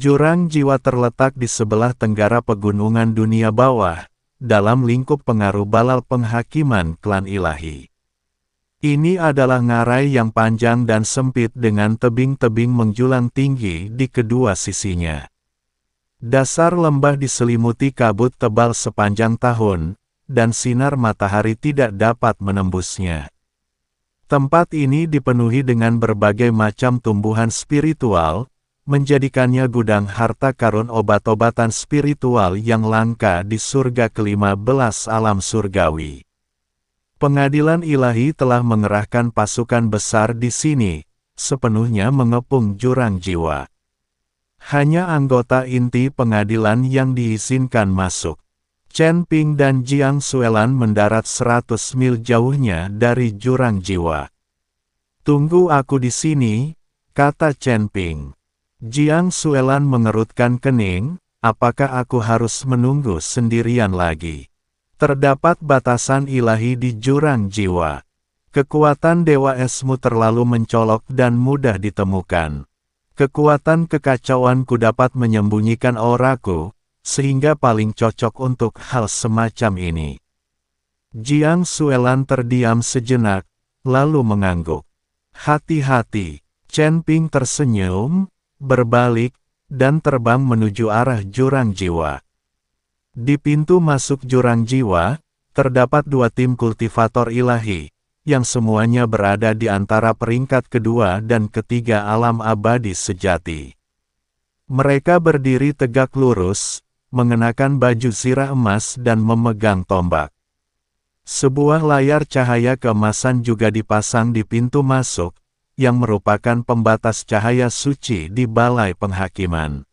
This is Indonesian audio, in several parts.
Jurang Jiwa terletak di sebelah tenggara pegunungan dunia bawah, dalam lingkup pengaruh balal penghakiman klan ilahi. Ini adalah ngarai yang panjang dan sempit dengan tebing-tebing menjulang tinggi di kedua sisinya. Dasar lembah diselimuti kabut tebal sepanjang tahun, dan sinar matahari tidak dapat menembusnya. Tempat ini dipenuhi dengan berbagai macam tumbuhan spiritual, menjadikannya gudang harta karun obat-obatan spiritual yang langka di surga ke-15 alam surgawi. Pengadilan ilahi telah mengerahkan pasukan besar di sini, sepenuhnya mengepung Jurang Jiwa. Hanya anggota inti pengadilan yang diizinkan masuk. Chen Ping dan Jiang Suelan mendarat 100 mil jauhnya dari Jurang Jiwa. "Tunggu aku di sini," kata Chen Ping. Jiang Suelan mengerutkan kening, "Apakah aku harus menunggu sendirian lagi? Terdapat batasan ilahi di Jurang Jiwa. Kekuatan Dewa Esmu terlalu mencolok dan mudah ditemukan. Kekuatan kekacauanku dapat menyembunyikan auraku, sehingga paling cocok untuk hal semacam ini." Jiang Suelan terdiam sejenak, lalu mengangguk. "Hati-hati." Chen Ping tersenyum, berbalik, dan terbang menuju arah Jurang Jiwa. Di pintu masuk Jurang Jiwa, terdapat 2 tim kultivator ilahi, yang semuanya berada di antara peringkat kedua dan ketiga alam abadi sejati. Mereka berdiri tegak lurus, mengenakan baju zirah emas dan memegang tombak. Sebuah layar cahaya keemasan juga dipasang di pintu masuk, yang merupakan pembatas cahaya suci di balai penghakiman.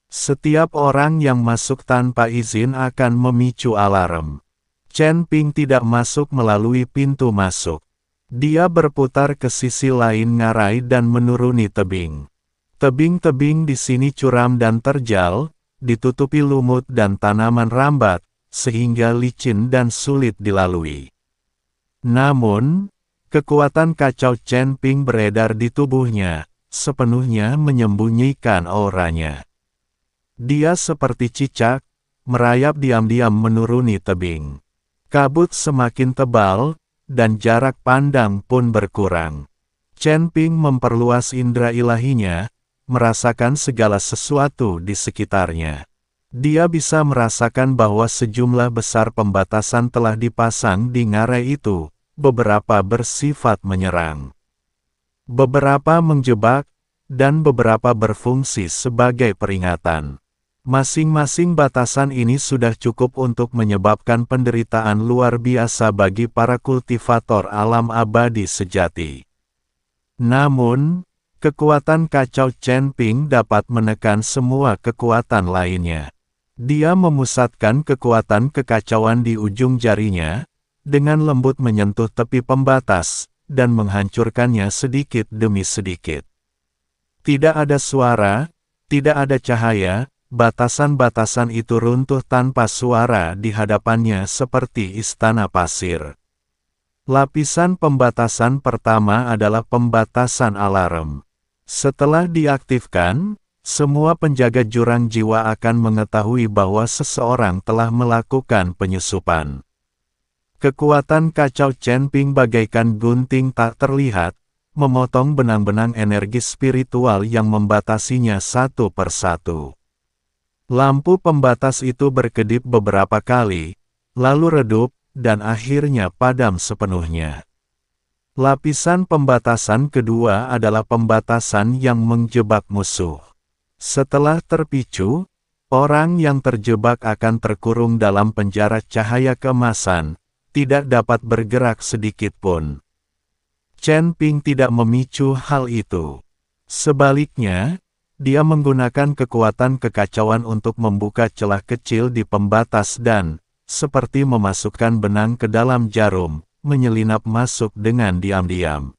Setiap orang yang masuk tanpa izin akan memicu alarm. Chen Ping tidak masuk melalui pintu masuk. Dia berputar ke sisi lain ngarai dan menuruni tebing. Tebing-tebing di sini curam dan terjal, ditutupi lumut dan tanaman rambat, sehingga licin dan sulit dilalui. Namun, kekuatan kacau Chen Ping beredar di tubuhnya, sepenuhnya menyembunyikan auranya. Dia seperti cicak, merayap diam-diam menuruni tebing. Kabut semakin tebal, dan jarak pandang pun berkurang. Chen Ping memperluas indera ilahinya, merasakan segala sesuatu di sekitarnya. Dia bisa merasakan bahwa sejumlah besar pembatasan telah dipasang di ngarai itu, beberapa bersifat menyerang. Beberapa menjebak, dan beberapa berfungsi sebagai peringatan. Masing-masing batasan ini sudah cukup untuk menyebabkan penderitaan luar biasa bagi para kultivator alam abadi sejati. Namun, kekuatan kacau Chen Ping dapat menekan semua kekuatan lainnya. Dia memusatkan kekuatan kekacauan di ujung jarinya, dengan lembut menyentuh tepi pembatas, dan menghancurkannya sedikit demi sedikit. Tidak ada suara, tidak ada cahaya, batasan-batasan itu runtuh tanpa suara di hadapannya seperti istana pasir. Lapisan pembatasan pertama adalah pembatasan alarm. Setelah diaktifkan, semua penjaga Jurang Jiwa akan mengetahui bahwa seseorang telah melakukan penyusupan. Kekuatan kacau Chen Ping bagaikan gunting tak terlihat, memotong benang-benang energi spiritual yang membatasinya satu persatu. Lampu pembatas itu berkedip beberapa kali, lalu redup, dan akhirnya padam sepenuhnya. Lapisan pembatasan kedua adalah pembatasan yang menjebak musuh. Setelah terpicu, orang yang terjebak akan terkurung dalam penjara cahaya keemasan, tidak dapat bergerak sedikit pun. Chen Ping tidak memicu hal itu. Sebaliknya, dia menggunakan kekuatan kekacauan untuk membuka celah kecil di pembatas dan, seperti memasukkan benang ke dalam jarum, menyelinap masuk dengan diam-diam.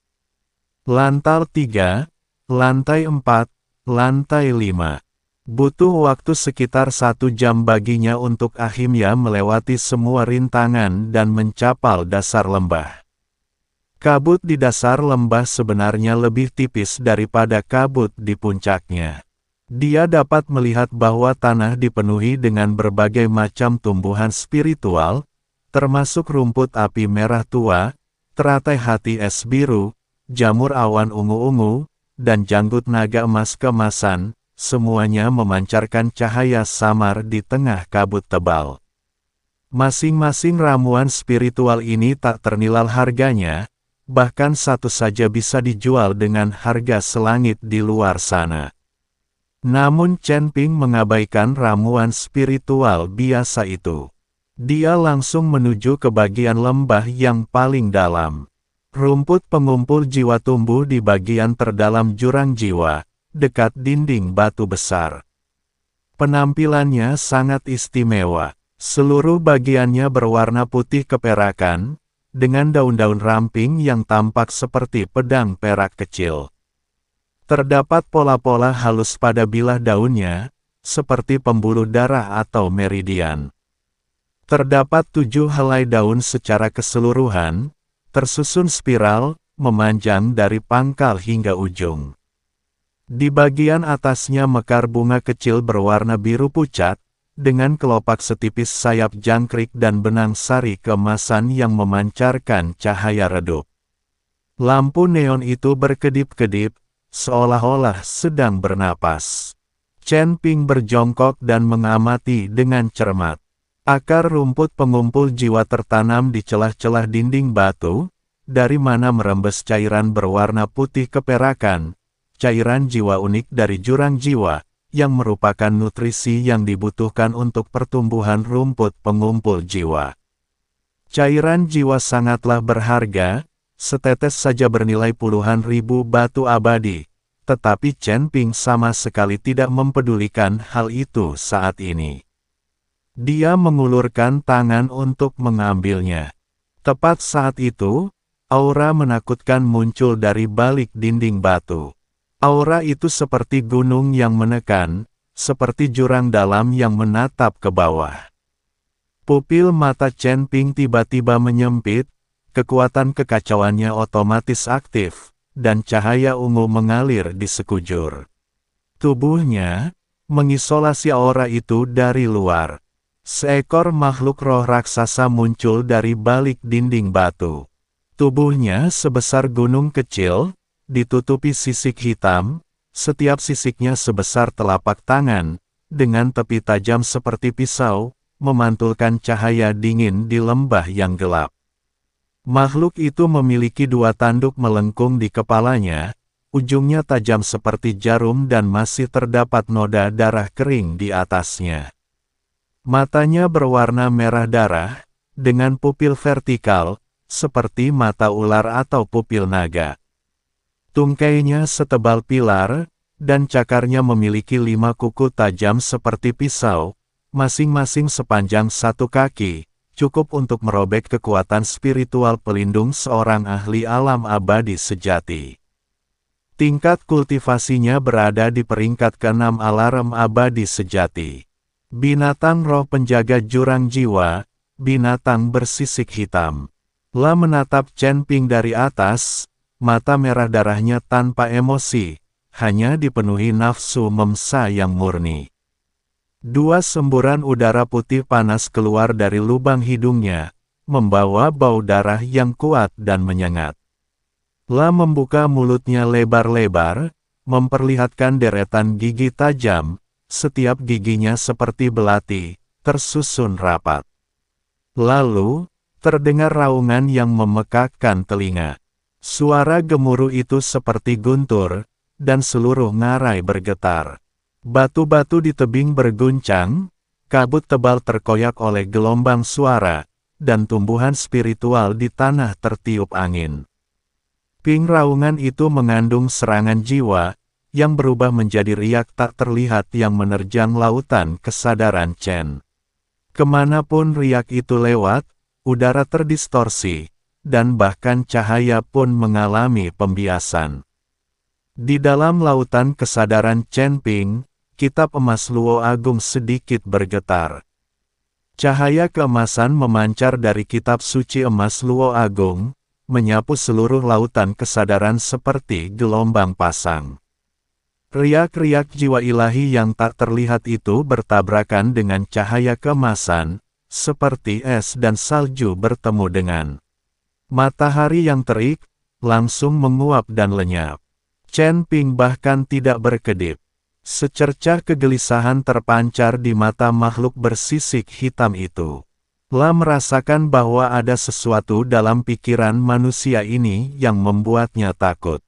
Lantai 3, lantai 4, lantai 5. Butuh waktu sekitar 1 jam baginya untuk akhirnya melewati semua rintangan dan mencapai dasar lembah. Kabut di dasar lembah sebenarnya lebih tipis daripada kabut di puncaknya. Dia dapat melihat bahwa tanah dipenuhi dengan berbagai macam tumbuhan spiritual, termasuk rumput api merah tua, teratai hati es biru, jamur awan ungu-ungu, dan janggut naga emas kemasan, semuanya memancarkan cahaya samar di tengah kabut tebal. Masing-masing ramuan spiritual ini tak ternilai harganya, bahkan satu saja bisa dijual dengan harga selangit di luar sana. Namun Chen Ping mengabaikan ramuan spiritual biasa itu. Dia langsung menuju ke bagian lembah yang paling dalam. Rumput pengumpul jiwa tumbuh di bagian terdalam jurang jiwa, dekat dinding batu besar. Penampilannya sangat istimewa. Seluruh bagiannya berwarna putih keperakan, dengan daun-daun ramping yang tampak seperti pedang perak kecil. Terdapat pola-pola halus pada bilah daunnya, seperti pembuluh darah atau meridian. Terdapat 7 helai daun secara keseluruhan, tersusun spiral, memanjang dari pangkal hingga ujung. Di bagian atasnya mekar bunga kecil berwarna biru pucat, dengan kelopak setipis sayap jangkrik dan benang sari keemasan yang memancarkan cahaya redup. Lampu neon itu berkedip-kedip, seolah-olah sedang bernapas. Chen Ping berjongkok dan mengamati dengan cermat. Akar rumput pengumpul jiwa tertanam di celah-celah dinding batu, dari mana merembes cairan berwarna putih keperakan, cairan jiwa unik dari jurang jiwa, yang merupakan nutrisi yang dibutuhkan untuk pertumbuhan rumput pengumpul jiwa. Cairan jiwa sangatlah berharga, setetes saja bernilai puluhan ribu batu abadi, tetapi Chen Ping sama sekali tidak mempedulikan hal itu saat ini. Dia mengulurkan tangan untuk mengambilnya. Tepat saat itu, aura menakutkan muncul dari balik dinding batu. Aura itu seperti gunung yang menekan, seperti jurang dalam yang menatap ke bawah. Pupil mata Chen Ping tiba-tiba menyempit, kekuatan kekacauannya otomatis aktif, dan cahaya ungu mengalir di sekujur. Tubuhnya mengisolasi aura itu dari luar. Seekor makhluk roh raksasa muncul dari balik dinding batu. Tubuhnya sebesar gunung kecil, ditutupi sisik hitam, setiap sisiknya sebesar telapak tangan, dengan tepi tajam seperti pisau, memantulkan cahaya dingin di lembah yang gelap. Makhluk itu memiliki 2 tanduk melengkung di kepalanya, ujungnya tajam seperti jarum dan masih terdapat noda darah kering di atasnya. Matanya berwarna merah darah, dengan pupil vertikal, seperti mata ular atau pupil naga. Tungkainya setebal pilar, dan cakarnya memiliki 5 kuku tajam seperti pisau, masing-masing sepanjang 1 kaki, cukup untuk merobek kekuatan spiritual pelindung seorang ahli alam abadi sejati. Tingkat kultivasinya berada di peringkat ke-6 alarm abadi sejati. Binatang roh penjaga jurang jiwa, binatang bersisik hitam. La menatap Chen Ping dari atas, mata merah darahnya tanpa emosi, hanya dipenuhi nafsu memsa yang murni. 2 semburan udara putih panas keluar dari lubang hidungnya, membawa bau darah yang kuat dan menyengat. La membuka mulutnya lebar-lebar, memperlihatkan deretan gigi tajam, setiap giginya seperti belati, tersusun rapat. Lalu, terdengar raungan yang memekakkan telinga. Suara gemuruh itu seperti guntur, dan seluruh ngarai bergetar. Batu-batu di tebing berguncang, kabut tebal terkoyak oleh gelombang suara, dan tumbuhan spiritual di tanah tertiup angin. Ping raungan itu mengandung serangan jiwa, yang berubah menjadi riak tak terlihat yang menerjang lautan kesadaran Chen. Kemanapun riak itu lewat, udara terdistorsi, dan bahkan cahaya pun mengalami pembiasan. Di dalam lautan kesadaran Chen Ping, kitab emas Luo Agung sedikit bergetar. Cahaya keemasan memancar dari kitab suci emas Luo Agung, menyapu seluruh lautan kesadaran seperti gelombang pasang. Riak-riak jiwa ilahi yang tak terlihat itu bertabrakan dengan cahaya keemasan, seperti es dan salju bertemu dengan matahari yang terik, langsung menguap dan lenyap. Chen Ping bahkan tidak berkedip. Secercah kegelisahan terpancar di mata makhluk bersisik hitam itu. La merasakan bahwa ada sesuatu dalam pikiran manusia ini yang membuatnya takut.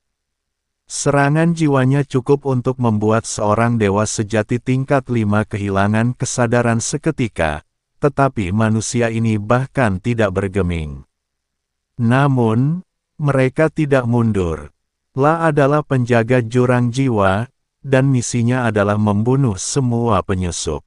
Serangan jiwanya cukup untuk membuat seorang dewa sejati tingkat 5 kehilangan kesadaran seketika, tetapi manusia ini bahkan tidak bergeming. Namun, mereka tidak mundur. La adalah penjaga jurang jiwa, dan misinya adalah membunuh semua penyusup.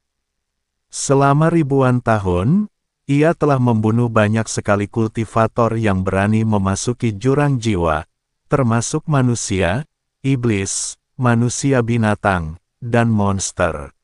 Selama ribuan tahun, ia telah membunuh banyak sekali kultivator yang berani memasuki jurang jiwa, termasuk manusia, iblis, manusia binatang, dan monster.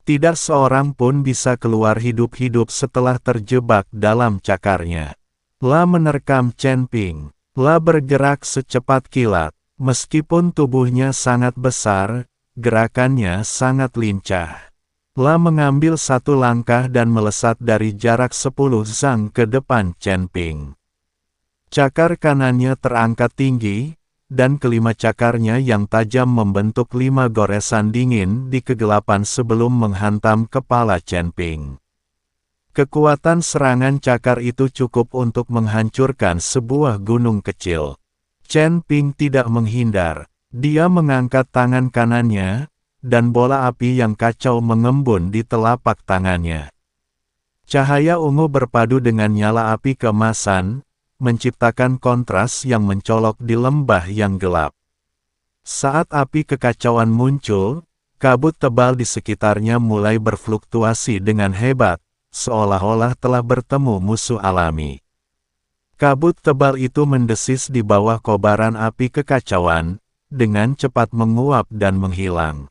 Tidak seorang pun bisa keluar hidup-hidup setelah terjebak dalam cakarnya. La menerkam Chen Ping. La bergerak secepat kilat. Meskipun tubuhnya sangat besar, gerakannya sangat lincah. La mengambil satu langkah dan melesat dari jarak 10 zang ke depan Chen Ping. Cakar kanannya terangkat tinggi, dan kelima cakarnya yang tajam membentuk 5 goresan dingin di kegelapan sebelum menghantam kepala Chen Ping. Kekuatan serangan cakar itu cukup untuk menghancurkan sebuah gunung kecil. Chen Ping tidak menghindar. Dia mengangkat tangan kanannya, dan bola api yang kacau mengembun di telapak tangannya. Cahaya ungu berpadu dengan nyala api keemasan, menciptakan kontras yang mencolok di lembah yang gelap. Saat api kekacauan muncul, kabut tebal di sekitarnya mulai berfluktuasi dengan hebat, seolah-olah telah bertemu musuh alami. Kabut tebal itu mendesis di bawah kobaran api kekacauan, dengan cepat menguap dan menghilang.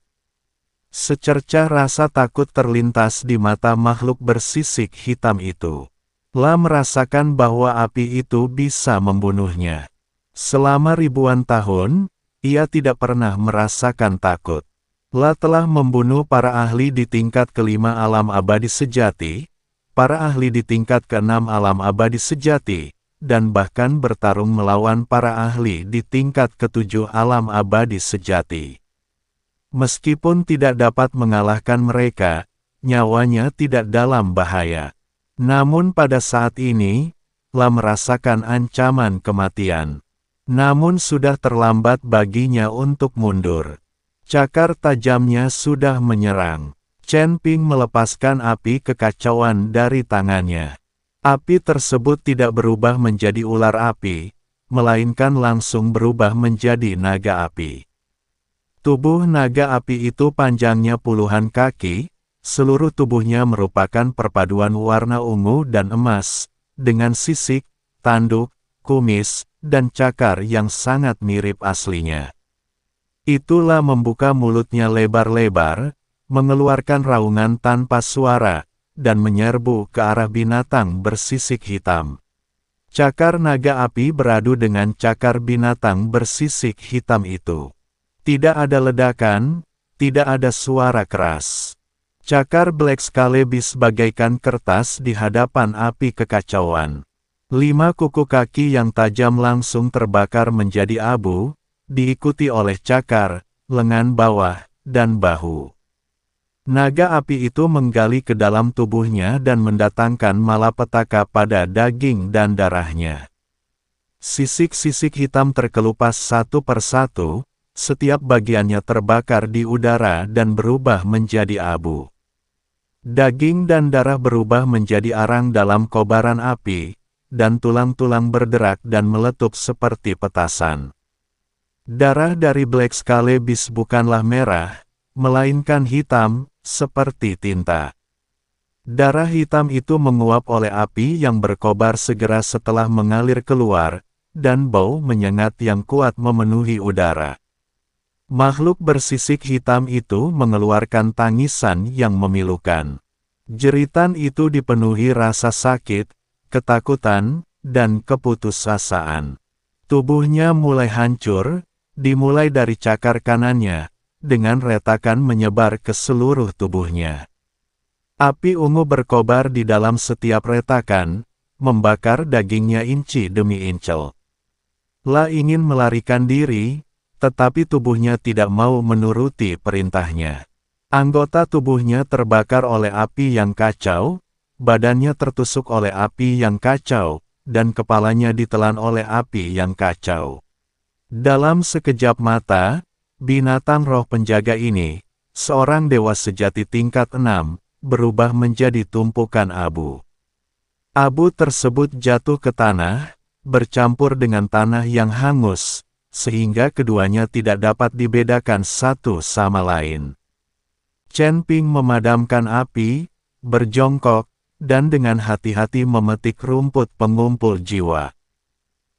Secercah rasa takut terlintas di mata makhluk bersisik hitam itu. La merasakan bahwa api itu bisa membunuhnya. Selama ribuan tahun, ia tidak pernah merasakan takut. La telah membunuh para ahli di tingkat kelima alam abadi sejati, para ahli di tingkat keenam alam abadi sejati, dan bahkan bertarung melawan para ahli di tingkat ketujuh alam abadi sejati. Meskipun tidak dapat mengalahkan mereka, nyawanya tidak dalam bahaya. Namun pada saat ini, La merasakan ancaman kematian. Namun sudah terlambat baginya untuk mundur. Cakar tajamnya sudah menyerang. Chen Ping melepaskan api kekacauan dari tangannya. Api tersebut tidak berubah menjadi ular api, melainkan langsung berubah menjadi naga api. Tubuh naga api itu panjangnya puluhan kaki. Seluruh tubuhnya merupakan perpaduan warna ungu dan emas, dengan sisik, tanduk, kumis, dan cakar yang sangat mirip aslinya. Itulah membuka mulutnya lebar-lebar, mengeluarkan raungan tanpa suara, dan menyerbu ke arah binatang bersisik hitam. Cakar naga api beradu dengan cakar binatang bersisik hitam itu. Tidak ada ledakan, tidak ada suara keras. Cakar Black Scalebis bagaikan kertas di hadapan api kekacauan. 5 kuku kaki yang tajam langsung terbakar menjadi abu, diikuti oleh cakar, lengan bawah, dan bahu. Naga api itu menggali ke dalam tubuhnya dan mendatangkan malapetaka pada daging dan darahnya. Sisik-sisik hitam terkelupas satu persatu, setiap bagiannya terbakar di udara dan berubah menjadi abu. Daging dan darah berubah menjadi arang dalam kobaran api, dan tulang-tulang berderak dan meletup seperti petasan. Darah dari Black Scalebis bukanlah merah, melainkan hitam, seperti tinta. Darah hitam itu menguap oleh api yang berkobar segera setelah mengalir keluar, dan bau menyengat yang kuat memenuhi udara. Makhluk bersisik hitam itu mengeluarkan tangisan yang memilukan. Jeritan itu dipenuhi rasa sakit, ketakutan, dan keputusasaan. Tubuhnya mulai hancur, dimulai dari cakar kanannya, dengan retakan menyebar ke seluruh tubuhnya. Api ungu berkobar di dalam setiap retakan, membakar dagingnya inci demi incel. La ingin melarikan diri, tetapi tubuhnya tidak mau menuruti perintahnya. Anggota tubuhnya terbakar oleh api yang kacau, badannya tertusuk oleh api yang kacau, dan kepalanya ditelan oleh api yang kacau. Dalam sekejap mata, binatang roh penjaga ini, seorang dewa sejati tingkat 6, berubah menjadi tumpukan abu. Abu tersebut jatuh ke tanah, bercampur dengan tanah yang hangus, sehingga keduanya tidak dapat dibedakan satu sama lain. Chen Ping memadamkan api, berjongkok, dan dengan hati-hati memetik rumput pengumpul jiwa.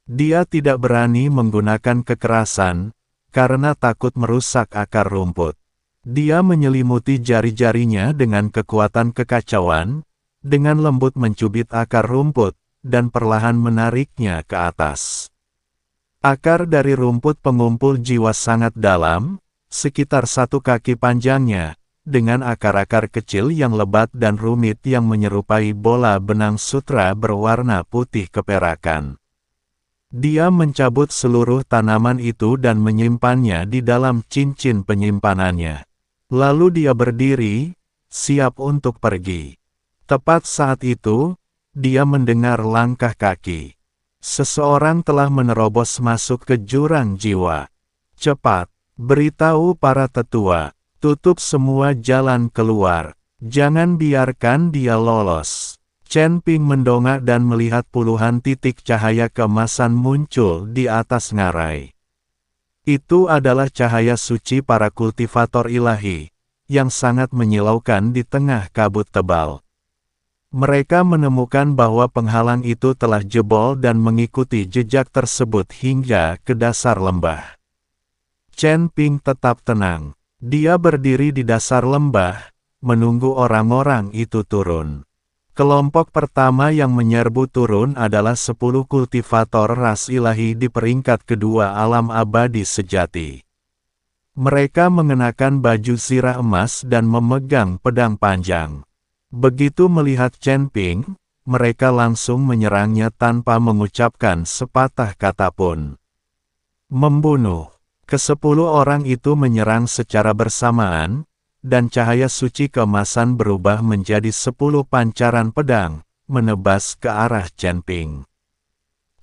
Dia tidak berani menggunakan kekerasan, karena takut merusak akar rumput. Dia menyelimuti jari-jarinya dengan kekuatan kekacauan, dengan lembut mencubit akar rumput, dan perlahan menariknya ke atas. Akar dari rumput pengumpul jiwa sangat dalam, sekitar 1 kaki panjangnya, dengan akar-akar kecil yang lebat dan rumit yang menyerupai bola benang sutra berwarna putih keperakan. Dia mencabut seluruh tanaman itu dan menyimpannya di dalam cincin penyimpanannya. Lalu dia berdiri, siap untuk pergi. Tepat saat itu, dia mendengar langkah kaki. Seseorang telah menerobos masuk ke jurang jiwa. Cepat, beritahu para tetua, tutup semua jalan keluar. Jangan biarkan dia lolos. Chen Ping mendongak dan melihat puluhan titik cahaya keemasan muncul di atas ngarai. Itu adalah cahaya suci para kultivator ilahi, yang sangat menyilaukan di tengah kabut tebal. Mereka menemukan bahwa penghalang itu telah jebol dan mengikuti jejak tersebut hingga ke dasar lembah. Chen Ping tetap tenang. Dia berdiri di dasar lembah, menunggu orang-orang itu turun. Kelompok pertama yang menyerbu turun adalah 10 kultivator ras ilahi di peringkat kedua alam abadi sejati. Mereka mengenakan baju zirah emas dan memegang pedang panjang. Begitu melihat Chen Ping, mereka langsung menyerangnya tanpa mengucapkan sepatah kata pun. Membunuh. Ke-10 orang itu menyerang secara bersamaan, dan cahaya suci keemasan berubah menjadi 10 pancaran pedang, menebas ke arah Chen Ping.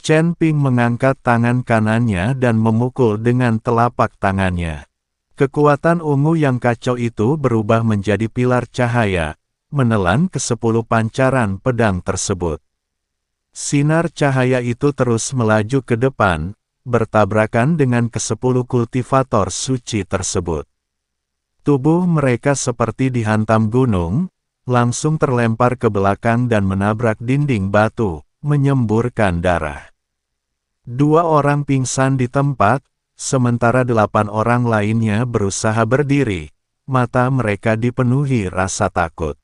Chen Ping mengangkat tangan kanannya dan memukul dengan telapak tangannya. Kekuatan ungu yang kacau itu berubah menjadi pilar cahaya, menelan ke-10 pancaran pedang tersebut. Sinar cahaya itu terus melaju ke depan, bertabrakan dengan ke-10 kultivator suci tersebut. Tubuh mereka seperti dihantam gunung, langsung terlempar ke belakang dan menabrak dinding batu, menyemburkan darah. 2 orang pingsan di tempat, sementara 8 orang lainnya berusaha berdiri, mata mereka dipenuhi rasa takut.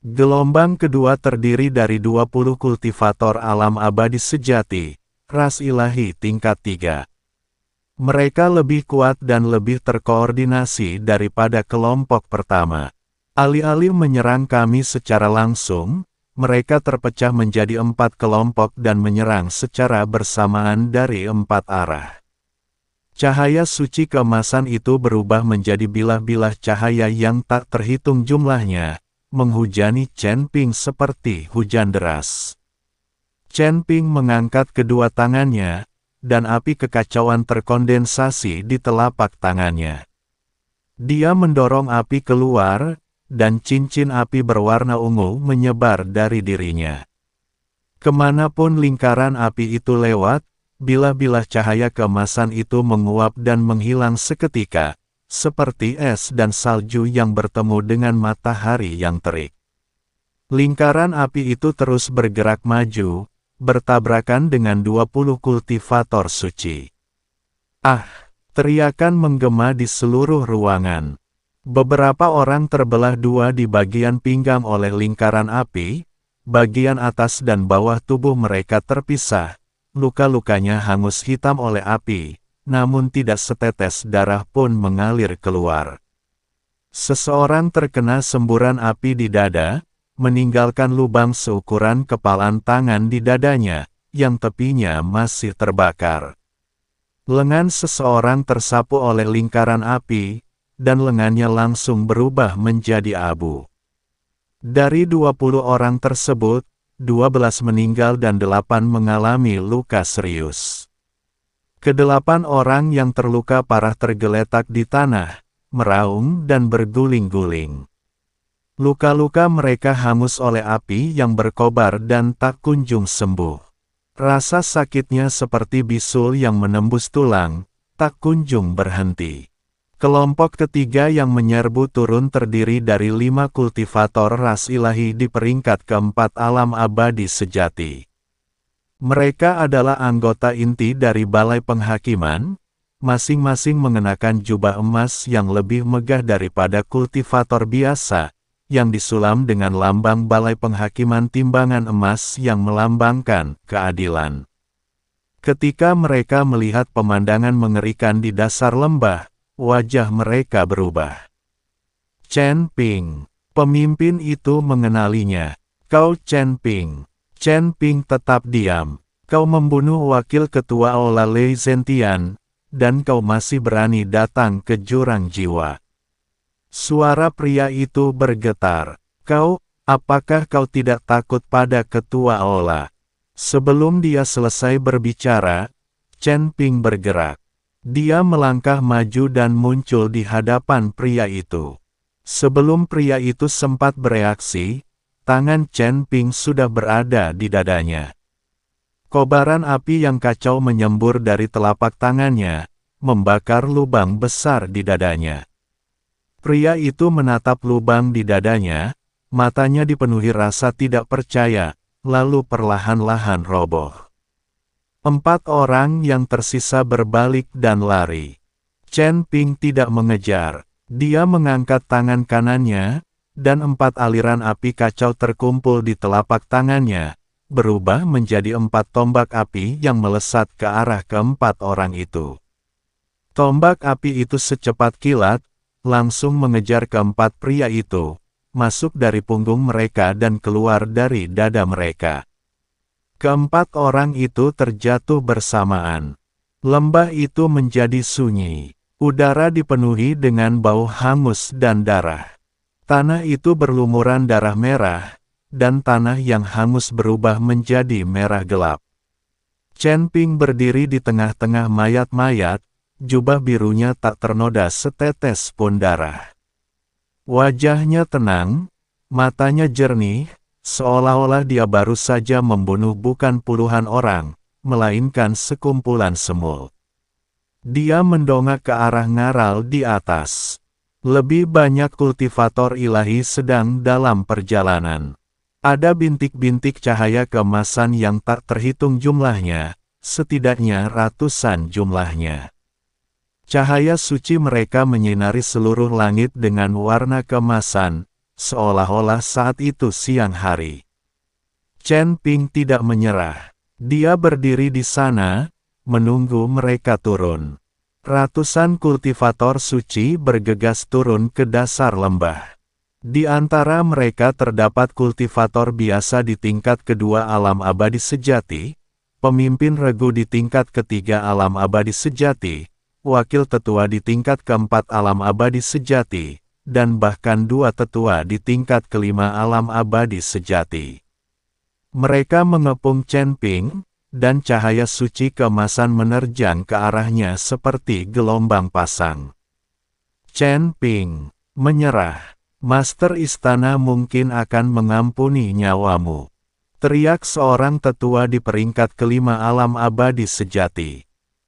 Gelombang kedua terdiri dari 20 kultivator alam abadi sejati, ras ilahi tingkat 3. Mereka lebih kuat dan lebih terkoordinasi daripada kelompok pertama. Alih-alih menyerang kami secara langsung, mereka terpecah menjadi 4 kelompok dan menyerang secara bersamaan dari 4 arah. Cahaya suci keemasan itu berubah menjadi bilah-bilah cahaya yang tak terhitung jumlahnya, menghujani Chen Ping seperti hujan deras. Chen Ping mengangkat kedua tangannya, dan api kekacauan terkondensasi di telapak tangannya. Dia mendorong api keluar, dan cincin api berwarna ungu menyebar dari dirinya. Kemanapun lingkaran api itu lewat, bilah-bilah cahaya keemasan itu menguap dan menghilang seketika, seperti es dan salju yang bertemu dengan matahari yang terik. Lingkaran api itu terus bergerak maju, bertabrakan dengan 20 kultivator suci. Ah! Teriakan menggema di seluruh ruangan. Beberapa orang terbelah 2 di bagian pinggang oleh lingkaran api, bagian atas dan bawah tubuh mereka terpisah, luka-lukanya hangus hitam oleh api, namun tidak setetes darah pun mengalir keluar. Seseorang terkena semburan api di dada, meninggalkan lubang seukuran kepalan tangan di dadanya, yang tepinya masih terbakar. Lengan seseorang tersapu oleh lingkaran api, dan lengannya langsung berubah menjadi abu. Dari 20 orang tersebut, 12 meninggal dan 8 mengalami luka serius. Kedelapan orang yang terluka parah tergeletak di tanah, meraung dan berguling-guling. Luka-luka mereka hangus oleh api yang berkobar dan tak kunjung sembuh. Rasa sakitnya seperti bisul yang menembus tulang, tak kunjung berhenti. Kelompok ketiga yang menyerbu turun terdiri dari 5 kultivator ras ilahi di peringkat keempat alam abadi sejati. Mereka adalah anggota inti dari Balai Penghakiman, masing-masing mengenakan jubah emas yang lebih megah daripada kultivator biasa, yang disulam dengan lambang Balai Penghakiman timbangan emas yang melambangkan keadilan. Ketika mereka melihat pemandangan mengerikan di dasar lembah, wajah mereka berubah. Chen Ping, pemimpin itu mengenalinya. Kau Chen Ping. Chen Ping tetap diam. Kau membunuh wakil ketua Aula Lei Zentian, dan kau masih berani datang ke jurang jiwa. Suara pria itu bergetar. Kau, apakah kau tidak takut pada ketua Aula? Sebelum dia selesai berbicara, Chen Ping bergerak. Dia melangkah maju dan muncul di hadapan pria itu. Sebelum pria itu sempat bereaksi, tangan Chen Ping sudah berada di dadanya. Kobaran api yang kacau menyembur dari telapak tangannya, membakar lubang besar di dadanya. Pria itu menatap lubang di dadanya, matanya dipenuhi rasa tidak percaya, lalu perlahan-lahan roboh. 4 orang yang tersisa berbalik dan lari. Chen Ping tidak mengejar. Dia mengangkat tangan kanannya, dan 4 aliran api kacau terkumpul di telapak tangannya, berubah menjadi 4 tombak api yang melesat ke arah ke-4 orang itu. Tombak api itu secepat kilat, langsung mengejar ke-4 pria itu, masuk dari punggung mereka dan keluar dari dada mereka. Ke-4 orang itu terjatuh bersamaan. Lembah itu menjadi sunyi. Udara dipenuhi dengan bau hangus dan darah. Tanah itu berlumuran darah merah, dan tanah yang hangus berubah menjadi merah gelap. Chen Ping berdiri di tengah-tengah mayat-mayat, jubah birunya tak ternoda setetes pun darah. Wajahnya tenang, matanya jernih, seolah-olah dia baru saja membunuh bukan puluhan orang, melainkan sekumpulan semut. Dia mendongak ke arah ngaral di atas. Lebih banyak kultivator ilahi sedang dalam perjalanan. Ada bintik-bintik cahaya keemasan yang tak terhitung jumlahnya, setidaknya ratusan jumlahnya. Cahaya suci mereka menyinari seluruh langit dengan warna keemasan, seolah-olah saat itu siang hari. Chen Ping tidak menyerah. Dia berdiri di sana, menunggu mereka turun. Ratusan kultivator suci bergegas turun ke dasar lembah. Di antara mereka terdapat kultivator biasa di tingkat kedua alam abadi sejati, pemimpin regu di tingkat ketiga alam abadi sejati, wakil tetua di tingkat keempat alam abadi sejati, dan bahkan 2 tetua di tingkat kelima alam abadi sejati. Mereka mengepung Chen Ping, dan cahaya suci keemasan menerjang ke arahnya seperti gelombang pasang. Chen Ping menyerah. Master istana mungkin akan mengampuni nyawamu. Teriak seorang tetua di peringkat kelima alam abadi sejati.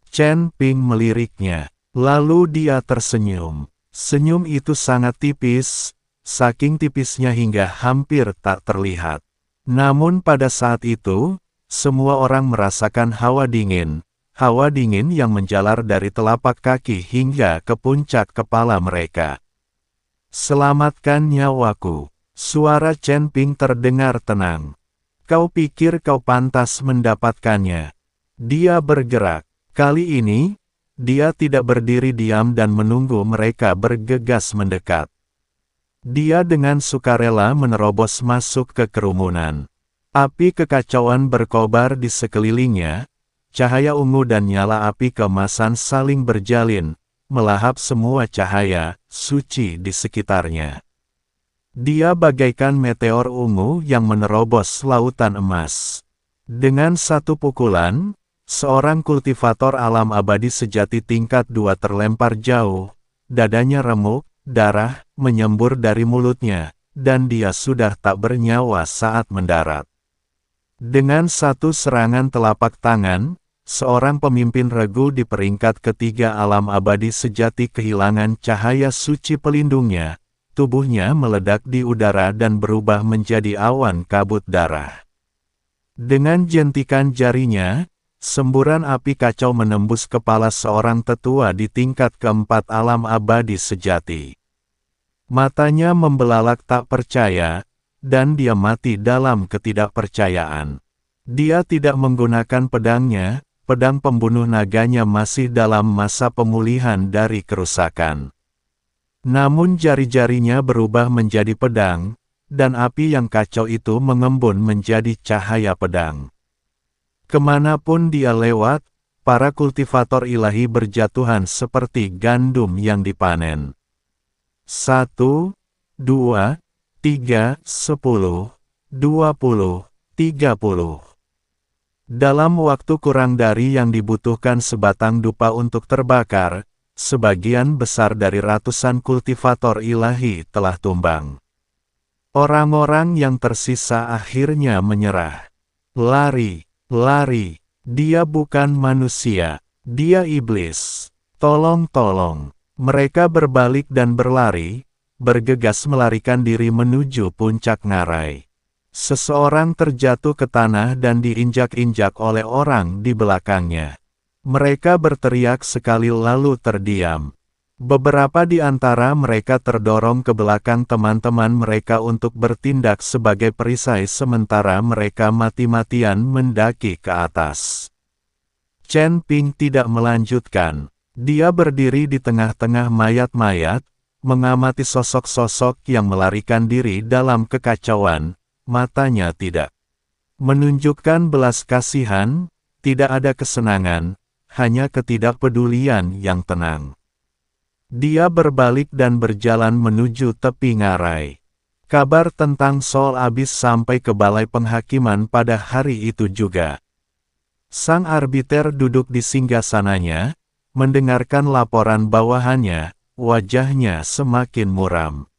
Chen Ping meliriknya. Lalu dia tersenyum. Senyum itu sangat tipis, saking tipisnya hingga hampir tak terlihat. Namun pada saat itu, semua orang merasakan hawa dingin yang menjalar dari telapak kaki hingga ke puncak kepala mereka. Selamatkan nyawaku. Suara Chen Ping terdengar tenang. Kau pikir kau pantas mendapatkannya. Dia bergerak. Kali ini, Dia tidak berdiri diam dan menunggu mereka bergegas mendekat. Dia dengan sukarela menerobos masuk ke kerumunan. Api kekacauan berkobar di sekelilingnya, cahaya ungu dan nyala api keemasan saling berjalin, melahap semua cahaya suci di sekitarnya. Dia bagaikan meteor ungu yang menerobos lautan emas. Dengan satu pukulan, seorang kultivator alam abadi sejati tingkat 2 terlempar jauh, dadanya remuk, darah menyembur dari mulutnya, dan dia sudah tak bernyawa saat mendarat. Dengan satu serangan telapak tangan, seorang pemimpin regu di peringkat ketiga alam abadi sejati kehilangan cahaya suci pelindungnya, tubuhnya meledak di udara dan berubah menjadi awan kabut darah. Dengan jentikan jarinya, semburan api kacau menembus kepala seorang tetua di tingkat keempat alam abadi sejati. Matanya membelalak tak percaya, dan dia mati dalam ketidakpercayaan. Dia tidak menggunakan pedangnya, pedang pembunuh naganya masih dalam masa pemulihan dari kerusakan. Namun jari-jarinya berubah menjadi pedang, dan api yang kacau itu mengembun menjadi cahaya pedang. Kemanapun dia lewat, para kultivator ilahi berjatuhan seperti gandum yang dipanen. 1, 2, 3, 10, 20, 30. Dalam waktu kurang dari yang dibutuhkan sebatang dupa untuk terbakar, sebagian besar dari ratusan kultivator ilahi telah tumbang. Orang-orang yang tersisa akhirnya menyerah. Lari, lari, dia bukan manusia, dia iblis. Tolong, tolong. Mereka berbalik dan berlari, bergegas melarikan diri menuju puncak ngarai. Seseorang terjatuh ke tanah dan diinjak-injak oleh orang di belakangnya. Mereka berteriak sekali lalu terdiam. Beberapa di antara mereka terdorong ke belakang teman-teman mereka untuk bertindak sebagai perisai sementara mereka mati-matian mendaki ke atas. Chen Ping tidak melanjutkan. Dia berdiri di tengah-tengah mayat-mayat, mengamati sosok-sosok yang melarikan diri dalam kekacauan, matanya tidak menunjukkan belas kasihan, tidak ada kesenangan, hanya ketidakpedulian yang tenang. Dia berbalik dan berjalan menuju tepi ngarai. Kabar tentang Sol Abyss sampai ke balai penghakiman pada hari itu juga. Sang arbiter duduk di singgasananya, mendengarkan laporan bawahannya, wajahnya semakin muram.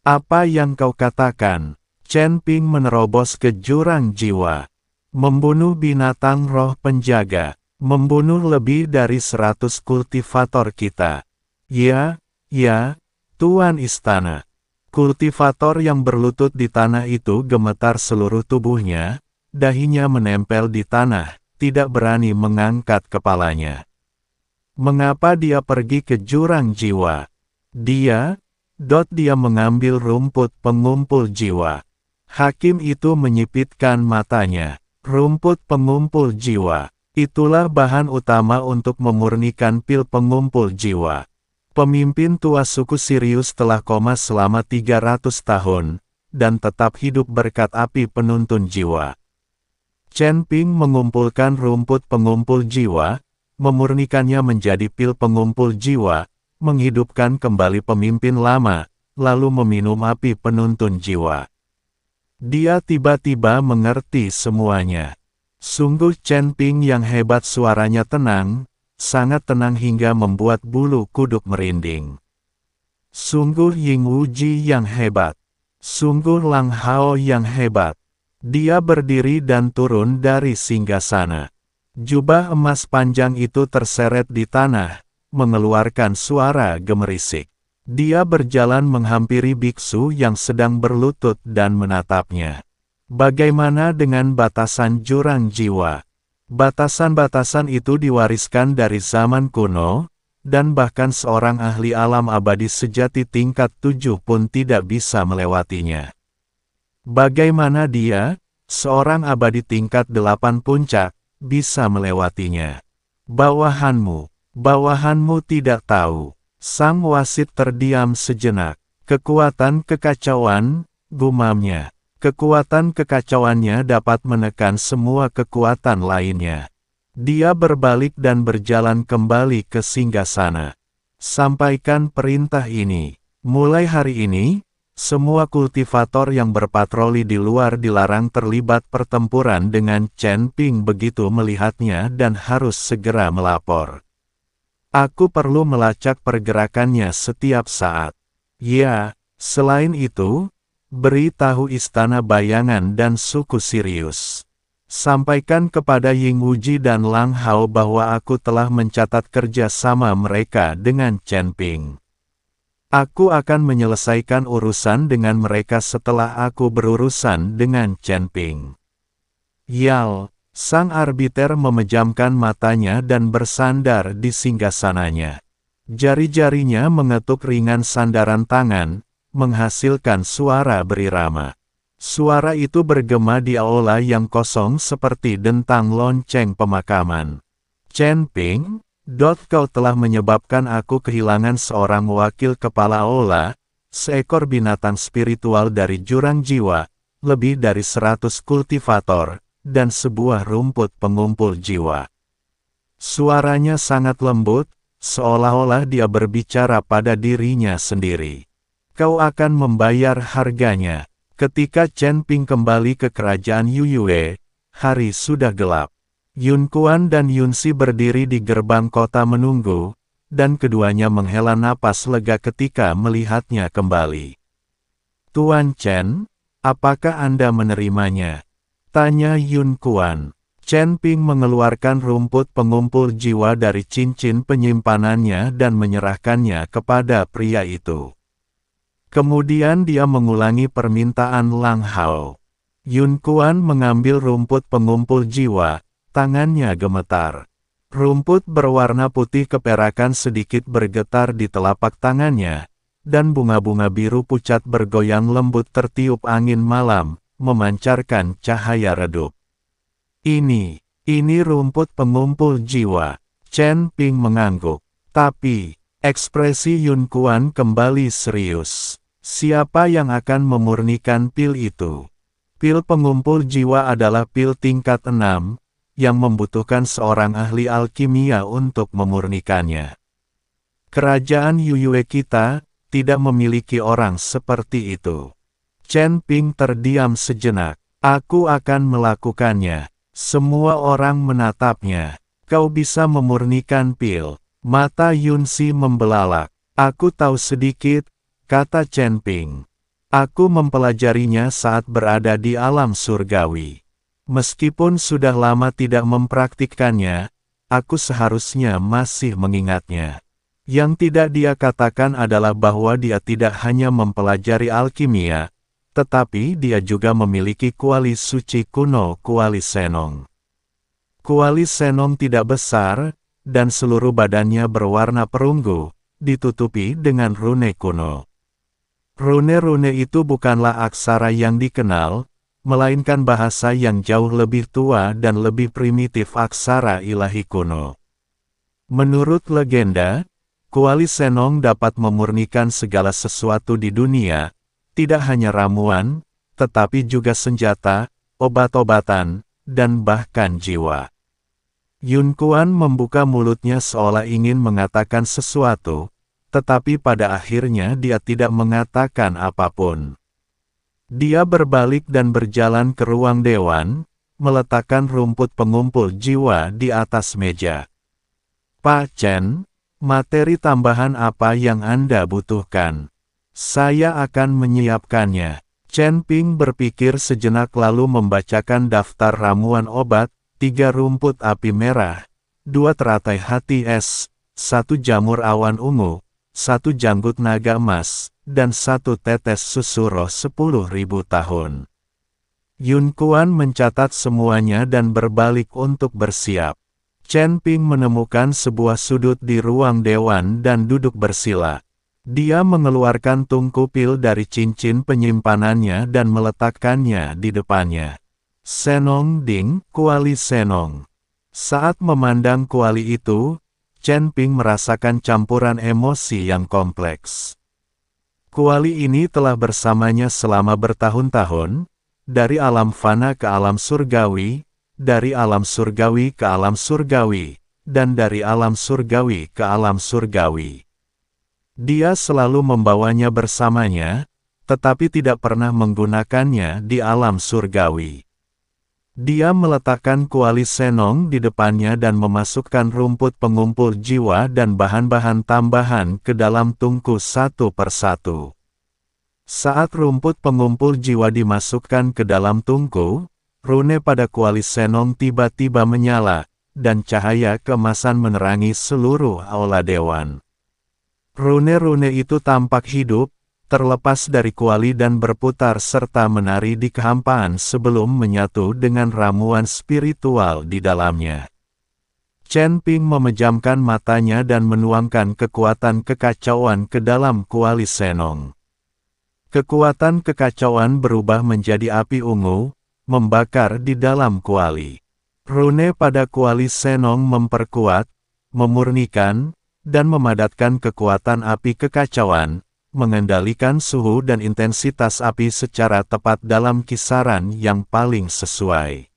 Apa yang kau katakan? Chen Ping menerobos ke jurang jiwa. Membunuh binatang roh penjaga. Membunuh lebih dari 100 kultivator kita. Ya, Tuan Istana. Kultivator yang berlutut di tanah itu gemetar seluruh tubuhnya, dahinya menempel di tanah, tidak berani mengangkat kepalanya. Mengapa dia pergi ke jurang jiwa? Dia mengambil rumput pengumpul jiwa. Hakim itu menyipitkan matanya. Rumput pengumpul jiwa. Itulah bahan utama untuk memurnikan pil pengumpul jiwa. Pemimpin tua suku Sirius telah koma selama 300 tahun, dan tetap hidup berkat api penuntun jiwa. Chen Ping mengumpulkan rumput pengumpul jiwa, memurnikannya menjadi pil pengumpul jiwa, menghidupkan kembali pemimpin lama, lalu meminum api penuntun jiwa. Dia tiba-tiba mengerti semuanya. Sungguh Chen Ping yang hebat, suaranya tenang, sangat tenang hingga membuat bulu kuduk merinding. Sungguh Ying Wuji yang hebat. Sungguh Lang Hao yang hebat. Dia berdiri dan turun dari singgasana. Jubah emas panjang itu terseret di tanah, mengeluarkan suara gemerisik. Dia berjalan menghampiri biksu yang sedang berlutut dan menatapnya. Bagaimana dengan batasan jurang jiwa? Batasan-batasan itu diwariskan dari zaman kuno, dan bahkan seorang ahli alam abadi sejati tingkat 7 pun tidak bisa melewatinya. Bagaimana dia, seorang abadi tingkat 8 puncak, bisa melewatinya? Bawahanmu, Bawahanmu tidak tahu. Sang wasit terdiam sejenak. Kekuatan kekacauan, gumamnya. Kekuatan kekacauannya dapat menekan semua kekuatan lainnya. Dia berbalik dan berjalan kembali ke singgasana. Sampaikan perintah ini. Mulai hari ini, semua kultivator yang berpatroli di luar dilarang terlibat pertempuran dengan Chen Ping begitu melihatnya dan harus segera melapor. Aku perlu melacak pergerakannya setiap saat. Ya, selain itu, beritahu Istana Bayangan dan suku Sirius. Sampaikan kepada Ying Wuji dan Lang Hao bahwa aku telah mencatat kerja sama mereka dengan Chen Ping. Aku akan menyelesaikan urusan dengan mereka setelah aku berurusan dengan Chen Ping. Yal, sang arbiter memejamkan matanya dan bersandar di singgasananya. Jari-jarinya mengetuk ringan sandaran tangan, menghasilkan suara berirama. Suara itu bergema di aula yang kosong seperti dentang lonceng pemakaman. Chen Ping, kau telah menyebabkan aku kehilangan seorang wakil kepala aula, seekor binatang spiritual dari jurang jiwa, lebih dari 100 kultivator, dan sebuah rumput pengumpul jiwa. Suaranya sangat lembut, seolah-olah dia berbicara pada dirinya sendiri. Kau akan membayar harganya. Ketika Chen Ping kembali ke kerajaan Yuyue, hari sudah gelap. Yun Kuan dan Yun Si berdiri di gerbang kota menunggu, dan keduanya menghela napas lega ketika melihatnya kembali. Tuan Chen, apakah Anda menerimanya? Tanya Yun Kuan. Chen Ping mengeluarkan rumput pengumpul jiwa dari cincin penyimpanannya dan menyerahkannya kepada pria itu. Kemudian dia mengulangi permintaan Lang Hao. Yun Kuan mengambil rumput pengumpul jiwa. Tangannya gemetar. Rumput berwarna putih keperakan sedikit bergetar di telapak tangannya, dan bunga-bunga biru pucat bergoyang lembut tertiup angin malam, memancarkan cahaya redup. Ini rumput pengumpul jiwa. Chen Ping mengangguk. Tapi, ekspresi Yun Kuan kembali serius. Siapa yang akan memurnikan pil itu? Pil pengumpul jiwa adalah pil tingkat 6, yang membutuhkan seorang ahli alkimia untuk memurnikannya. Kerajaan Yuyue kita tidak memiliki orang seperti itu. Chen Ping terdiam sejenak. Aku akan melakukannya. Semua orang menatapnya. Kau bisa memurnikan pil. Mata Yun Si membelalak. Aku tahu sedikit, kata Chen Ping. Aku mempelajarinya saat berada di alam surgawi. Meskipun sudah lama tidak mempraktikkannya, aku seharusnya masih mengingatnya. Yang tidak dia katakan adalah bahwa dia tidak hanya mempelajari alkimia, tetapi dia juga memiliki kuali suci kuno kuali Senong. Kuali Senong tidak besar, dan seluruh badannya berwarna perunggu, ditutupi dengan rune kuno. Rune-rune itu bukanlah aksara yang dikenal, melainkan bahasa yang jauh lebih tua dan lebih primitif aksara ilahi kuno. Menurut legenda, kuali Senong dapat memurnikan segala sesuatu di dunia, tidak hanya ramuan, tetapi juga senjata, obat-obatan, dan bahkan jiwa. Yun Kuan membuka mulutnya seolah ingin mengatakan sesuatu, tetapi pada akhirnya dia tidak mengatakan apapun. Dia berbalik dan berjalan ke ruang dewan, meletakkan rumput pengumpul jiwa di atas meja. Pak Chen, materi tambahan apa yang Anda butuhkan? Saya akan menyiapkannya. Chen Ping berpikir sejenak lalu membacakan daftar ramuan obat, 3 rumput api merah, 2 teratai hati es, 1 jamur awan ungu, 1 janggut naga emas, dan 1 tetes susu roh 10.000 tahun. Yun Kuan mencatat semuanya dan berbalik untuk bersiap. Chen Ping menemukan sebuah sudut di ruang dewan dan duduk bersila. Dia mengeluarkan tungku pil dari cincin penyimpanannya dan meletakkannya di depannya. Senong Ding, kuali Senong. Saat memandang kuali itu, Chen Ping merasakan campuran emosi yang kompleks. Kuali ini telah bersamanya selama bertahun-tahun, dari alam fana ke alam surgawi, dari alam surgawi ke alam surgawi, dan dari alam surgawi ke alam surgawi. Dia selalu membawanya bersamanya, tetapi tidak pernah menggunakannya di alam surgawi. Dia meletakkan kuali senong di depannya dan memasukkan rumput pengumpul jiwa dan bahan-bahan tambahan ke dalam tungku satu persatu. Saat rumput pengumpul jiwa dimasukkan ke dalam tungku, rune pada kuali senong tiba-tiba menyala, dan cahaya keemasan menerangi seluruh aula dewan. Rune-rune itu tampak hidup, terlepas dari kuali dan berputar serta menari di kehampaan sebelum menyatu dengan ramuan spiritual di dalamnya. Chen Ping memejamkan matanya dan menuangkan kekuatan kekacauan ke dalam kuali senong. Kekuatan kekacauan berubah menjadi api ungu, membakar di dalam kuali. Rune pada kuali senong memperkuat, memurnikan, dan memadatkan kekuatan api kekacauan, mengendalikan suhu dan intensitas api secara tepat dalam kisaran yang paling sesuai.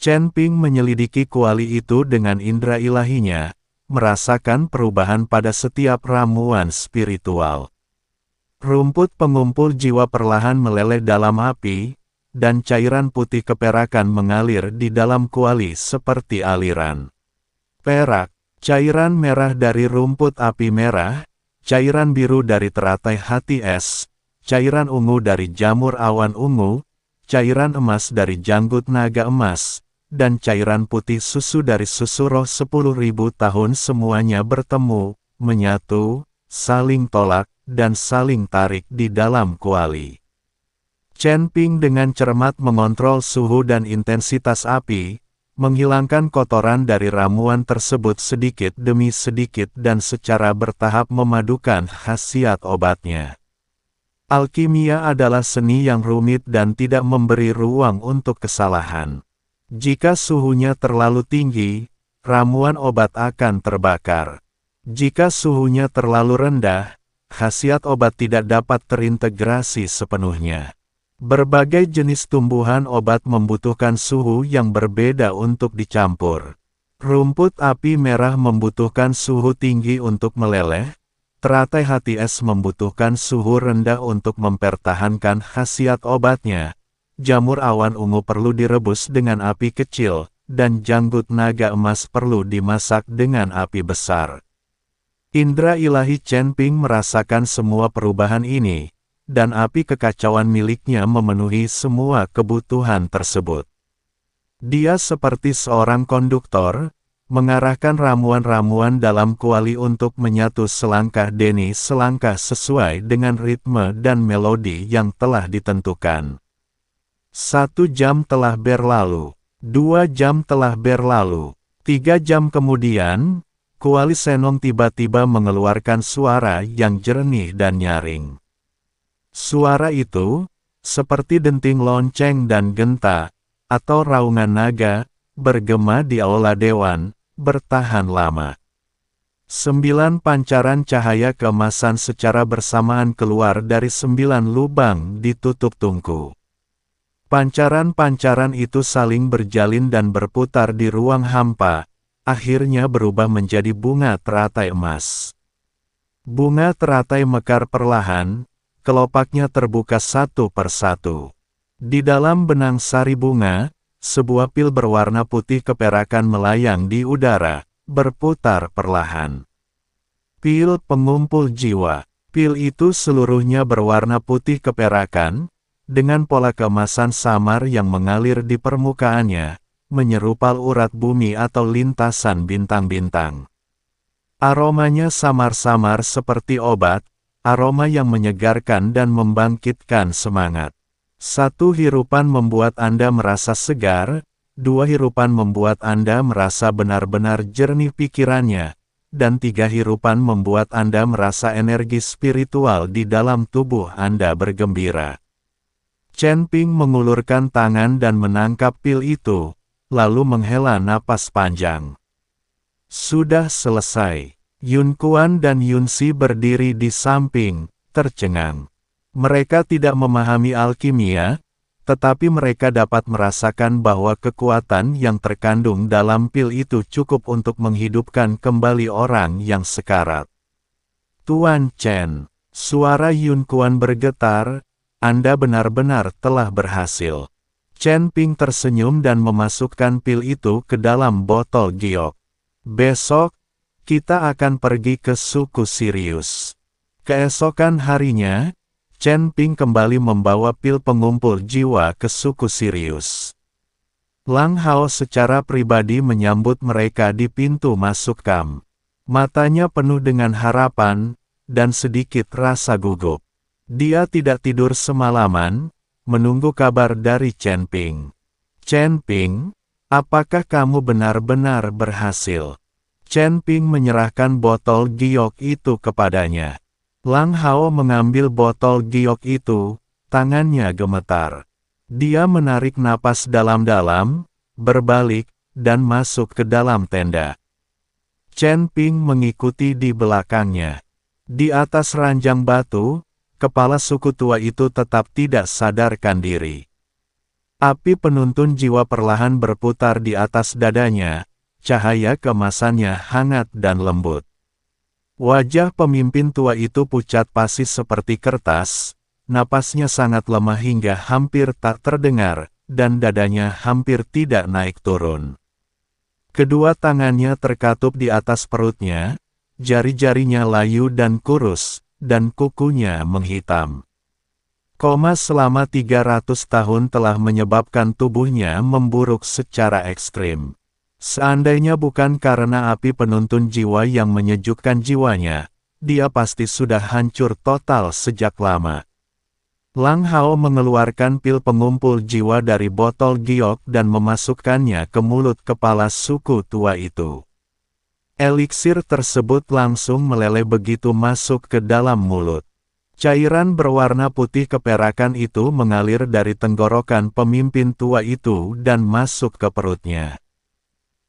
Chen Ping menyelidiki kuali itu dengan indera ilahinya, merasakan perubahan pada setiap ramuan spiritual. Rumput pengumpul jiwa perlahan meleleh dalam api, dan cairan putih keperakan mengalir di dalam kuali seperti aliran perak. Cairan merah dari rumput api merah, cairan biru dari teratai hati es, cairan ungu dari jamur awan ungu, cairan emas dari janggut naga emas, dan cairan putih susu dari susu roh 10.000 tahun semuanya bertemu, menyatu, saling tolak, dan saling tarik di dalam kuali. Chen Ping dengan cermat mengontrol suhu dan intensitas api, menghilangkan kotoran dari ramuan tersebut sedikit demi sedikit dan secara bertahap memadukan khasiat obatnya. Alkimia adalah seni yang rumit dan tidak memberi ruang untuk kesalahan. Jika suhunya terlalu tinggi, ramuan obat akan terbakar. Jika suhunya terlalu rendah, khasiat obat tidak dapat terintegrasi sepenuhnya. Berbagai jenis tumbuhan obat membutuhkan suhu yang berbeda untuk dicampur. Rumput api merah membutuhkan suhu tinggi untuk meleleh, teratai hati es membutuhkan suhu rendah untuk mempertahankan khasiat obatnya, jamur awan ungu perlu direbus dengan api kecil, dan janggut naga emas perlu dimasak dengan api besar. Indra ilahi Chen Ping merasakan semua perubahan ini, dan api kekacauan miliknya memenuhi semua kebutuhan tersebut. Dia seperti seorang konduktor, mengarahkan ramuan-ramuan dalam kuali untuk menyatu selangkah demi selangkah sesuai dengan ritme dan melodi yang telah ditentukan. 1 jam telah berlalu, 2 jam telah berlalu, 3 jam kemudian, kuali senong tiba-tiba mengeluarkan suara yang jernih dan nyaring. Suara itu, seperti denting lonceng dan genta, atau raungan naga, bergema di aula dewan, bertahan lama. 9 pancaran cahaya keemasan secara bersamaan keluar dari 9 lubang di tutup tungku. Pancaran-pancaran itu saling berjalin dan berputar di ruang hampa, akhirnya berubah menjadi bunga teratai emas. Bunga teratai mekar perlahan, kelopaknya terbuka satu persatu. Di dalam benang sari bunga, sebuah pil berwarna putih keperakan melayang di udara, berputar perlahan. Pil pengumpul jiwa. Pil itu seluruhnya berwarna putih keperakan, dengan pola keemasan samar yang mengalir di permukaannya, menyerupai urat bumi atau lintasan bintang-bintang. Aromanya samar-samar seperti obat, aroma yang menyegarkan dan membangkitkan semangat. 1 hirupan membuat Anda merasa segar, 2 hirupan membuat Anda merasa benar-benar jernih pikirannya, dan 3 hirupan membuat Anda merasa energi spiritual di dalam tubuh Anda bergembira. Chen Ping mengulurkan tangan dan menangkap pil itu, lalu menghela napas panjang. Sudah selesai. Yun Kuan dan Yun Si berdiri di samping, tercengang. Mereka tidak memahami alkimia, tetapi mereka dapat merasakan bahwa kekuatan yang terkandung dalam pil itu cukup untuk menghidupkan kembali orang yang sekarat. Tuan Chen, suara Yun Kuan bergetar, Anda benar-benar telah berhasil. Chen Ping tersenyum dan memasukkan pil itu ke dalam botol giok. Besok, kita akan pergi ke suku Sirius. Keesokan harinya, Chen Ping kembali membawa pil pengumpul jiwa ke suku Sirius. Lang Hao secara pribadi menyambut mereka di pintu masuk kamp. Matanya penuh dengan harapan, dan sedikit rasa gugup. Dia tidak tidur semalaman, menunggu kabar dari Chen Ping. Chen Ping, apakah kamu benar-benar berhasil? Chen Ping menyerahkan botol giok itu kepadanya. Lang Hao mengambil botol giok itu, tangannya gemetar. Dia menarik napas dalam-dalam, berbalik, dan masuk ke dalam tenda. Chen Ping mengikuti di belakangnya. Di atas ranjang batu, kepala suku tua itu tetap tidak sadarkan diri. Api penuntun jiwa perlahan berputar di atas dadanya, cahaya kemasannya hangat dan lembut. Wajah pemimpin tua itu pucat pasi seperti kertas, napasnya sangat lemah hingga hampir tak terdengar, dan dadanya hampir tidak naik turun. Kedua tangannya terkatup di atas perutnya, jari-jarinya layu dan kurus, dan kukunya menghitam. Koma selama 300 tahun telah menyebabkan tubuhnya memburuk secara ekstrim. Seandainya bukan karena api penuntun jiwa yang menyejukkan jiwanya, dia pasti sudah hancur total sejak lama. Lang Hao mengeluarkan pil pengumpul jiwa dari botol giok dan memasukkannya ke mulut kepala suku tua itu. Eliksir tersebut langsung meleleh begitu masuk ke dalam mulut. Cairan berwarna putih keperakan itu mengalir dari tenggorokan pemimpin tua itu dan masuk ke perutnya.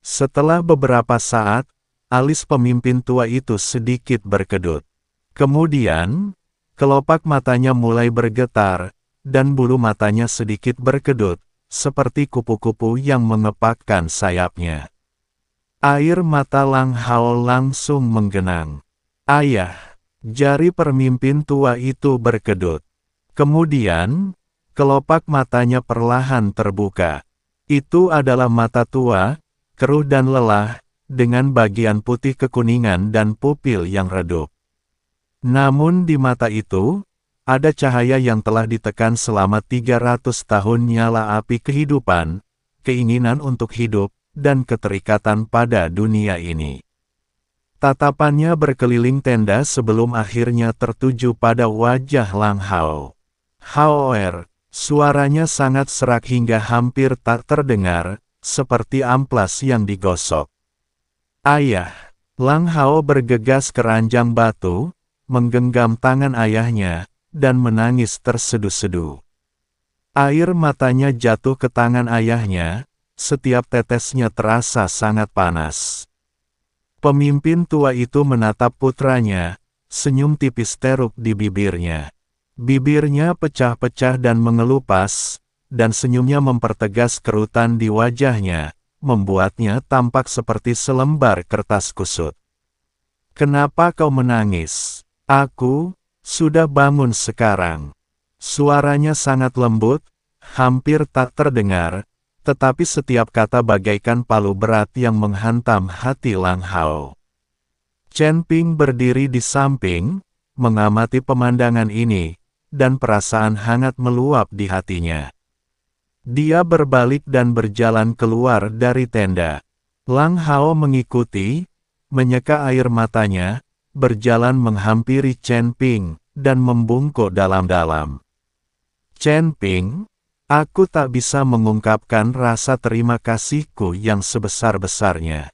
Setelah beberapa saat, alis pemimpin tua itu sedikit berkedut. Kemudian, kelopak matanya mulai bergetar, dan bulu matanya sedikit berkedut, seperti kupu-kupu yang mengepakkan sayapnya. Air mata Lang Hao langsung menggenang. Ayah, jari pemimpin tua itu berkedut. Kemudian, kelopak matanya perlahan terbuka. Itu adalah mata tua, keruh dan lelah, dengan bagian putih kekuningan dan pupil yang redup. Namun di mata itu, ada cahaya yang telah ditekan selama 300 tahun, nyala api kehidupan, keinginan untuk hidup, dan keterikatan pada dunia ini. Tatapannya berkeliling tenda sebelum akhirnya tertuju pada wajah Lang Hao. Haoer, suaranya sangat serak hingga hampir tak terdengar, seperti amplas yang digosok. Ayah, Lang Hao bergegas ke ranjang batu, menggenggam tangan ayahnya, dan menangis terseduh-seduh. Air matanya jatuh ke tangan ayahnya, setiap tetesnya terasa sangat panas. Pemimpin tua itu menatap putranya, senyum tipis teruk di bibirnya. Bibirnya pecah-pecah dan mengelupas, dan senyumnya mempertegas kerutan di wajahnya, membuatnya tampak seperti selembar kertas kusut. Kenapa kau menangis? Aku sudah bangun sekarang. Suaranya sangat lembut, hampir tak terdengar, tetapi setiap kata bagaikan palu berat yang menghantam hati Lang Hao. Chen Ping berdiri di samping, mengamati pemandangan ini, dan perasaan hangat meluap di hatinya. Dia berbalik dan berjalan keluar dari tenda. Lang Hao mengikuti, menyeka air matanya, berjalan menghampiri Chen Ping, dan membungkuk dalam-dalam. Chen Ping, aku tak bisa mengungkapkan rasa terima kasihku yang sebesar-besarnya.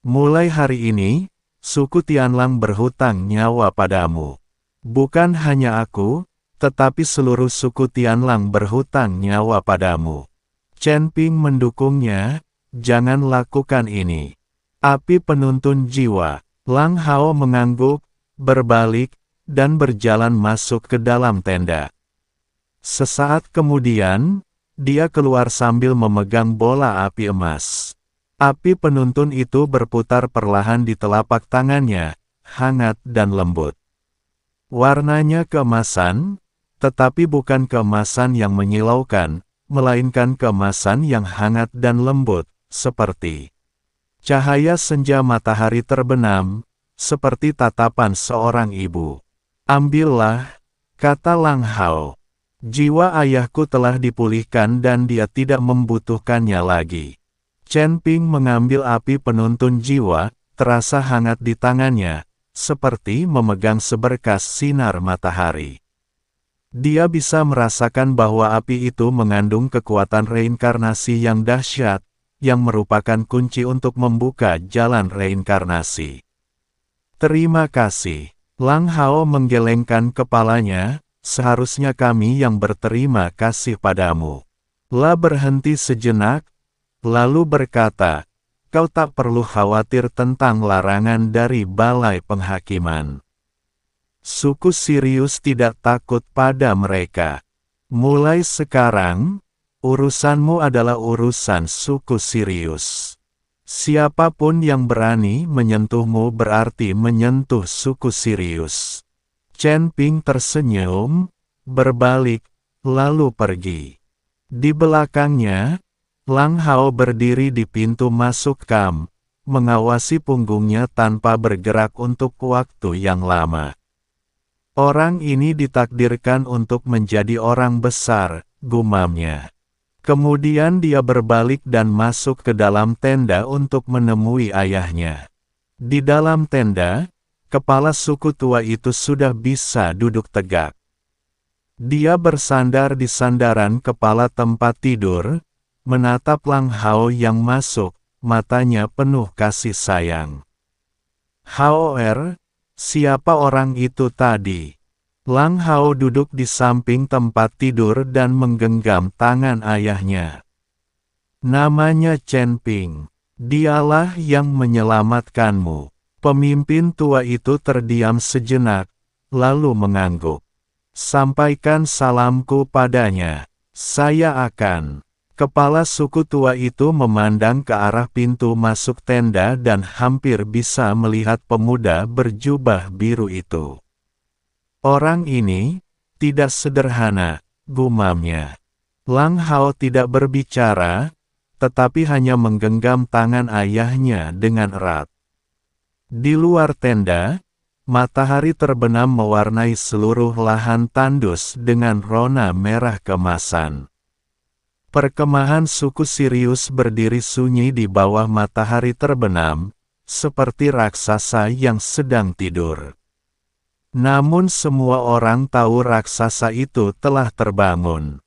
Mulai hari ini, suku Tianlang berhutang nyawa padamu. Bukan hanya aku, tetapi seluruh suku Tianlang berhutang nyawa padamu. Chen Ping mendukungnya, jangan lakukan ini. Api penuntun jiwa. Lang Hao mengangguk, berbalik, dan berjalan masuk ke dalam tenda. Sesaat kemudian, dia keluar sambil memegang bola api emas. Api penuntun itu berputar perlahan di telapak tangannya, hangat dan lembut. Warnanya keemasan, tetapi bukan keemasan yang menyilaukan, melainkan keemasan yang hangat dan lembut, seperti cahaya senja matahari terbenam, seperti tatapan seorang ibu. Ambillah, kata Lang Hao. Jiwa ayahku telah dipulihkan dan dia tidak membutuhkannya lagi. Chen Ping mengambil api penuntun jiwa, terasa hangat di tangannya, seperti memegang seberkas sinar matahari. Dia bisa merasakan bahwa api itu mengandung kekuatan reinkarnasi yang dahsyat, yang merupakan kunci untuk membuka jalan reinkarnasi. Terima kasih. Lang Hao menggelengkan kepalanya, seharusnya kami yang berterima kasih padamu. La berhenti sejenak, lalu berkata, kau tak perlu khawatir tentang larangan dari Balai Penghakiman. Suku Sirius tidak takut pada mereka. Mulai sekarang, urusanmu adalah urusan suku Sirius. Siapapun yang berani menyentuhmu berarti menyentuh suku Sirius. Chen Ping tersenyum, berbalik, lalu pergi. Di belakangnya, Lang Hao berdiri di pintu masuk kamp, mengawasi punggungnya tanpa bergerak untuk waktu yang lama. Orang ini ditakdirkan untuk menjadi orang besar, gumamnya. Kemudian dia berbalik dan masuk ke dalam tenda untuk menemui ayahnya. Di dalam tenda, kepala suku tua itu sudah bisa duduk tegak. Dia bersandar di sandaran kepala tempat tidur, menatap Lang Hao yang masuk, matanya penuh kasih sayang. Hao siapa orang itu tadi? Lang Hao duduk di samping tempat tidur dan menggenggam tangan ayahnya. Namanya Chen Ping. Dialah yang menyelamatkanmu. Pemimpin tua itu terdiam sejenak, lalu mengangguk. Sampaikan salamku padanya. Saya akan. Kepala suku tua itu memandang ke arah pintu masuk tenda dan hampir bisa melihat pemuda berjubah biru itu. Orang ini tidak sederhana, gumamnya. Lang Hao tidak berbicara, tetapi hanya menggenggam tangan ayahnya dengan erat. Di luar tenda, matahari terbenam mewarnai seluruh lahan tandus dengan rona merah kemasan. Perkemahan suku Sirius berdiri sunyi di bawah matahari terbenam, seperti raksasa yang sedang tidur. Namun semua orang tahu raksasa itu telah terbangun.